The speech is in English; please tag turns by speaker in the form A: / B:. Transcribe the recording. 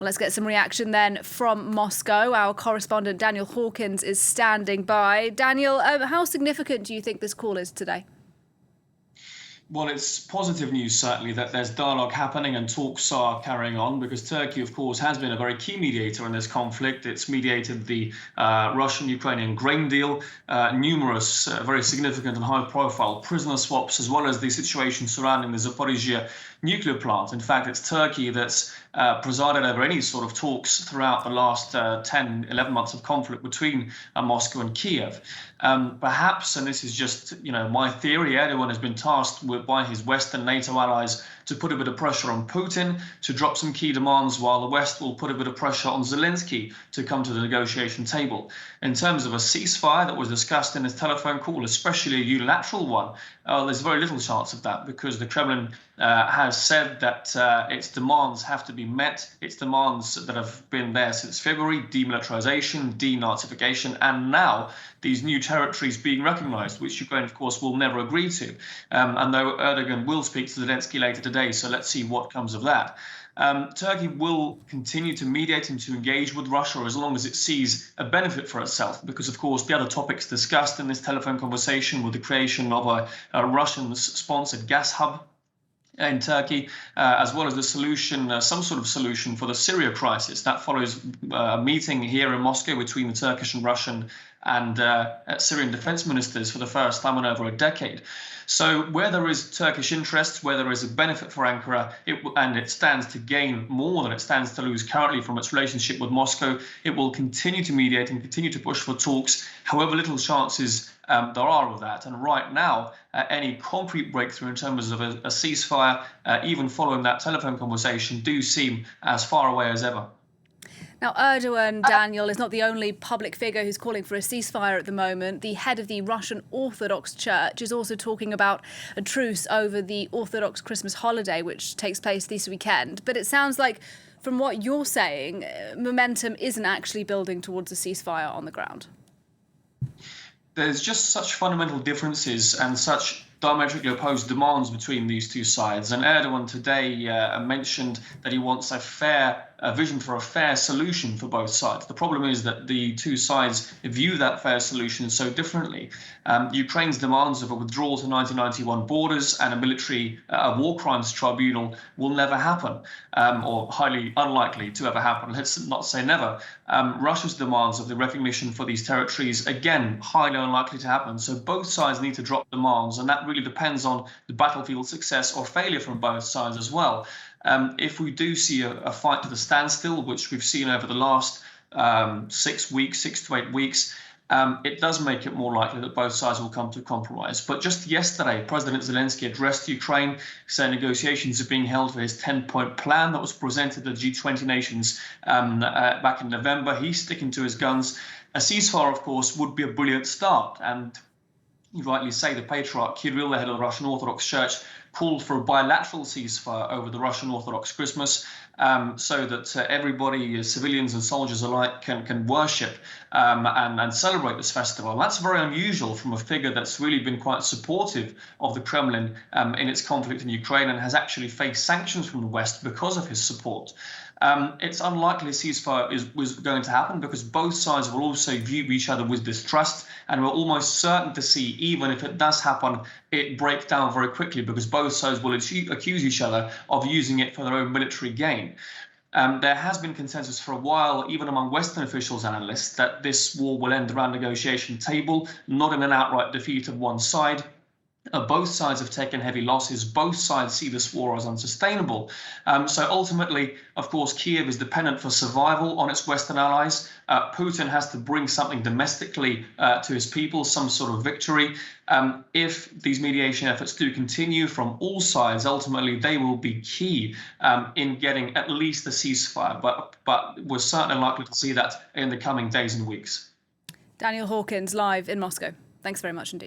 A: Well, let's get some reaction then from Moscow. Our correspondent Daniel Hawkins is standing by. Daniel, how significant do you think this call is today?
B: Well, it's positive news, certainly, that there's dialogue happening and talks are carrying on, because Turkey, of course, has been a very key mediator in this conflict. It's mediated the Russian-Ukrainian grain deal, numerous very significant and high-profile prisoner swaps, as well as the situation surrounding the Zaporizhzhia nuclear plant. In fact, it's Turkey that's presided over any sort of talks throughout the last 10, 11 months of conflict between Moscow and Kyiv. Perhaps, and this is just my theory, Erdogan has been tasked by his Western NATO allies to put a bit of pressure on Putin to drop some key demands, while the West will put a bit of pressure on Zelensky to come to the negotiation table. In terms of a ceasefire that was discussed in this telephone call, especially a unilateral one, there's very little chance of that, because the Kremlin has said that its demands have to be met. Its demands that have been there since February: demilitarization, denazification, and now these new territories being recognized, which Ukraine, of course, will never agree to. And though Erdogan will speak to Zelensky later today, so let's see what comes of that. Turkey will continue to mediate and to engage with Russia as long as it sees a benefit for itself, because, of course, the other topics discussed in this telephone conversation were the creation of a Russian-sponsored gas hub in Turkey, as well as the solution, some sort of solution for the Syria crisis. That follows a meeting here in Moscow between the Turkish and Russian and Syrian defense ministers for the first time in over a decade. So where there is Turkish interest, where there is a benefit for Ankara, and it stands to gain more than it stands to lose currently from its relationship with Moscow, it will continue to mediate and continue to push for talks, however little chances there are of that. And right now, any concrete breakthrough in terms of a ceasefire, even following that telephone conversation, do seem as far away as ever.
A: Now, Erdogan, Daniel, is not the only public figure who's calling for a ceasefire at the moment. The head of the Russian Orthodox Church is also talking about a truce over the Orthodox Christmas holiday, which takes place this weekend. But it sounds like, from what you're saying, momentum isn't actually building towards a ceasefire on the ground.
B: There's just such fundamental differences and such diametrically opposed demands between these two sides. And Erdogan today mentioned that he wants a vision for a fair solution for both sides. The problem is that the two sides view that fair solution so differently. Ukraine's demands of a withdrawal to 1991 borders and a military war crimes tribunal will never happen, or highly unlikely to ever happen. Let's not say never. Russia's demands of the recognition for these territories, again, highly unlikely to happen. So both sides need to drop demands, and that really depends on the battlefield success or failure from both sides as well. If we do see a fight to the standstill, which we've seen over the last 6 to 8 weeks, it does make it more likely that both sides will come to a compromise. But just yesterday, President Zelensky addressed Ukraine, saying negotiations are being held for his 10-point plan that was presented to the G20 nations back in November. He's sticking to his guns. A ceasefire, of course, would be a brilliant start. And you rightly say, the Patriarch Kirill, the head of the Russian Orthodox Church, called for a bilateral ceasefire over the Russian Orthodox Christmas, so that everybody, civilians and soldiers alike, can worship and celebrate this festival. And that's very unusual from a figure that's really been quite supportive of the Kremlin in its conflict in Ukraine, and has actually faced sanctions from the West because of his support. It's unlikely a ceasefire was going to happen, because both sides will also view each other with distrust, and we're almost certain to see, even if it does happen, it break down very quickly, because both sides will accuse each other of using it for their own military gain. There has been consensus for a while, even among Western officials and analysts, that this war will end around the negotiation table, not in an outright defeat of one side. Both sides have taken heavy losses. Both sides see this war as unsustainable. So ultimately, of course, Kyiv is dependent for survival on its Western allies. Putin has to bring something domestically to his people, some sort of victory. If these mediation efforts do continue from all sides, ultimately they will be key in getting at least a ceasefire. But we're certainly likely to see that in the coming days and weeks.
A: Daniel Hawkins, live in Moscow. Thanks very much indeed.